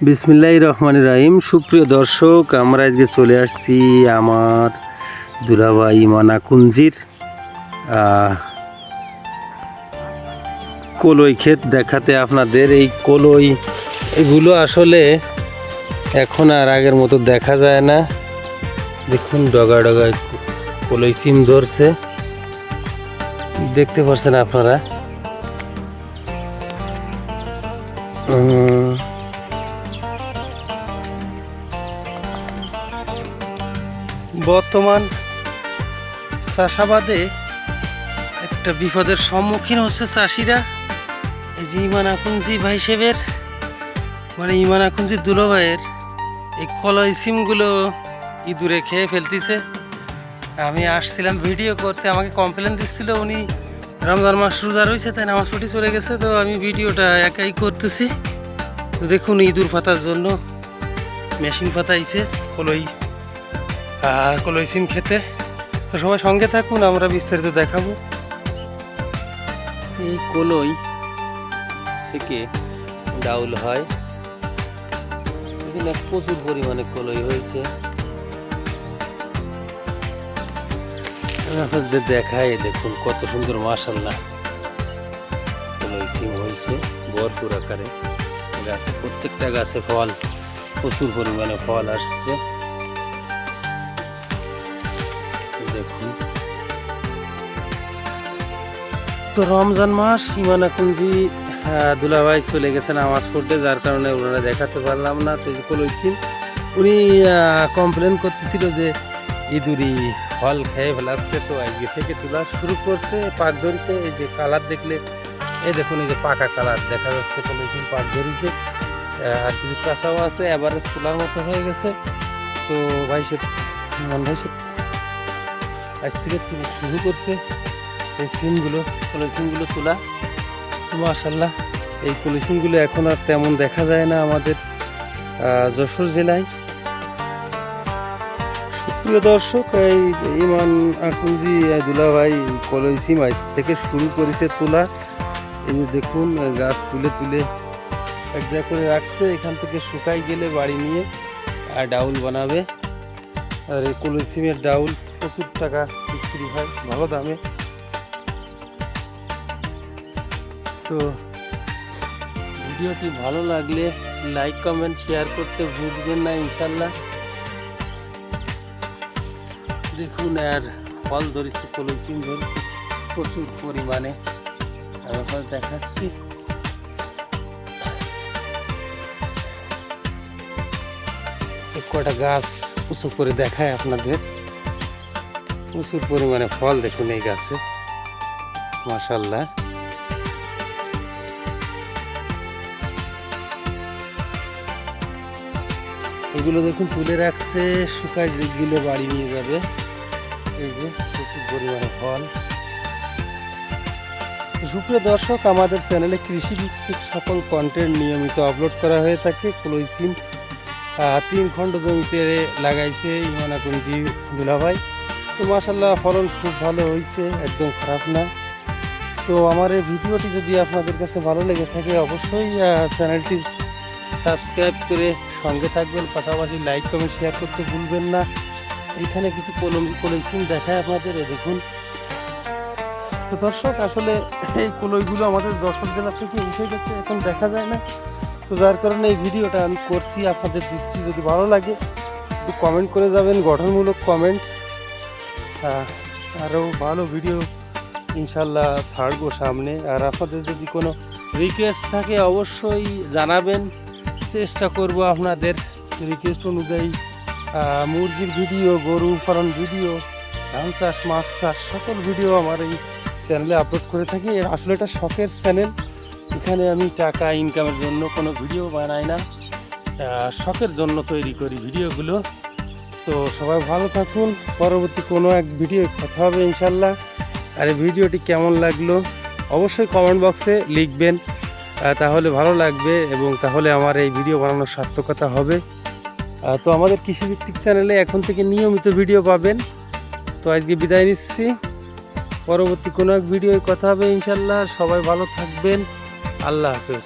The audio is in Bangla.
বিসমিল্লাহির রহমানির রহিম। সুপ্রিয় দর্শক, আমরা আজকে চলে আসছি আমার দুলাভাই ইমানাকুঞ্জির কলই ক্ষেত দেখাতে আপনাদের। এই কলই এগুলো আসলে এখন আর আগের মতো দেখা যায় না। দেখুন ডগায় ডগায় কলই সিম ধরছে, দেখতে পাচ্ছেন আপনারা। বর্তমান চাষাবাদে একটা বিপদের সম্মুখীন হচ্ছে চাষিরা। এই যে ইমানাকুঞ্জি ভাই সাহেবের মানে ইমানাকুঞ্জি দুলাভাইয়ের এই কলই সিমগুলো ইঁদুরে খেয়ে ফেলতেছে। আমি আসছিলাম ভিডিও করতে, আমাকে কমপ্লেন দিচ্ছিল উনি রমজান মাস রোজা রয়েছে তাই নামাজ পড়ে চলে গেছে, তো আমি ভিডিওটা একাই করতেছি। তো দেখুন ইঁদুর ফাতার জন্য মেশিন ফাতাইছে কলই সিম খেতে। তো সবাই সঙ্গে থাকুন, আমরা বিস্তারিত দেখাবো। এই কলই থেকে ডাউল হয়, এখানে প্রচুর পরিমাণে কলই হয়েছে। আপনাদের দেখায় দেখুন কত সুন্দর, মাশাআল্লাহ কলই সিম হয়েছে ভরপুর আকারে। গাছে প্রত্যেকটা গাছে ফল, প্রচুর পরিমাণে ফল আসছে দেখুন। তো রমজান মাস, ইমানাকুঞ্জি দুলাভাই চলে গেছেন নামাজ পড়তে, যার কারণে ওনারা দেখাতে পারলাম না। তো কলই সিম উনি কমপ্লেন করতেছিল যে ইঁদুরি ফল খেয়ে ফেলাচ্ছে। তো আজকে থেকে তোলা শুরু করছে, পাক ধরেছে। এই যে কালার দেখলে, এই দেখুন এই যে পাকা কালার দেখা যাচ্ছে, কলই সিম পাক ধরেছে। আর কিছু কাঁচাও আছে, এভারেজ তোলার মতো হয়ে গেছে। তো ভাই আজ থেকে শুরু করছে এই সিমগুলো, কলই সিমগুলো তোলা। মাশাআল্লাহ, এই কলই সিমগুলো এখন আর তেমন দেখা যায় না আমাদের যশোর জেলায়। প্রিয় দর্শক, এই ইমানাকুঞ্জি দুলাভাই কলই সিম আজ থেকে শুরু করেছে তোলা। এই যে দেখুন গাছ তুলে তুলে এক জায়গা করে রাখছে, এখান থেকে শুকাই গেলে বাড়ি নিয়ে ডাউল বানাবে। আর এই কলই সিমের ডাউল প্রচুর টাকা বিক্রি হয়, ভালো দামে। তো ভিডিওটি ভালো লাগলে লাইক কমেন্ট শেয়ার করতে ভুলবেন না ইনশাল্লাহ। দেখুন আর ফল ধরেছি, কলই সিম ধরেছি প্রচুর পরিমাণে, আমি ফল দেখাচ্ছি। কটা গাছ উঁচু করে দেখায় আপনাদের, প্রচুর পরিমাণে ফল দেখুন এই গাছে, মাশাআল্লাহ। এগুলো দেখুন তুলে রাখছে, শুকায় গেলে বাড়ি নিয়ে যাবে। এই যে প্রচুর পরিমাণে ফল। সুপ্রিয় দর্শক, আমাদের চ্যানেলে কৃষি ভিত্তিক সকল কন্টেন্ট নিয়মিত আপলোড করা হয়ে থাকে। কলই সিম 3 খণ্ড জমিতে লাগাইছে ইমানাকুঞ্জি দুলাভাই। তো মাশাআল্লাহ ফলন খুব ভালো হয়েছে, একদম খারাপ না। তো আমার এই ভিডিওটি যদি আপনাদের কাছে ভালো লেগে থাকে অবশ্যই চ্যানেলটি সাবস্ক্রাইব করে সঙ্গে থাকবেন, পাশাপাশি লাইক কমেন্ট শেয়ার করতে ভুলবেন না। এখানে কিছু কলই সিম দেখায় আপনাদের, দেখুন। তো দর্শক, আসলে এই কলইগুলো আমাদের যশোর জেলা থেকে উঠে গেছে, এখন দেখা যায় না। তো যার কারণে এই ভিডিওটা আমি করছি, আপনাদের দিচ্ছি। যদি ভালো লাগে একটু কমেন্ট করে যাবেন, গঠনমূলক কমেন্ট। আরও ভালো ভিডিও ইনশাল্লাহ ছাড়বো সামনে। আর আপনাদের যদি কোনো রিকোয়েস্ট থাকে অবশ্যই জানাবেন, চেষ্টা করব আপনাদের রিকোয়েস্ট অনুযায়ী মুরগির ভিডিও, গরু পালন ভিডিও, ধান চাষ, মাছ চাষ সকল ভিডিও আমার এই চ্যানেলে আপলোড করে থাকি। আসলে এটা শখের চ্যানেল, এখানে আমি টাকা ইনকামের জন্য কোনো ভিডিও বানাই না, শখের জন্য তৈরি করি ভিডিওগুলো। তো সবাই ভালো থাকুন, পরবর্তী কোনো এক ভিডিও কথা হবে ইনশাল্লাহ। আর এই ভিডিওটি কেমন লাগলো অবশ্যই কমেন্ট বক্সে লিখবেন, তাহলে ভালো লাগবে এবং তাহলে আমার এই ভিডিও বানানোর সার্থকতা হবে। তো আমাদের কৃষিভিত্তিক চ্যানেলে এখন থেকে নিয়মিত ভিডিও পাবেন। তো আজকে বিদায় নিচ্ছি, পরবর্তী কোনো এক ভিডিওয় কথা হবে ইনশাল্লাহ। সবাই ভালো থাকবেন, আল্লাহ হাফেজ।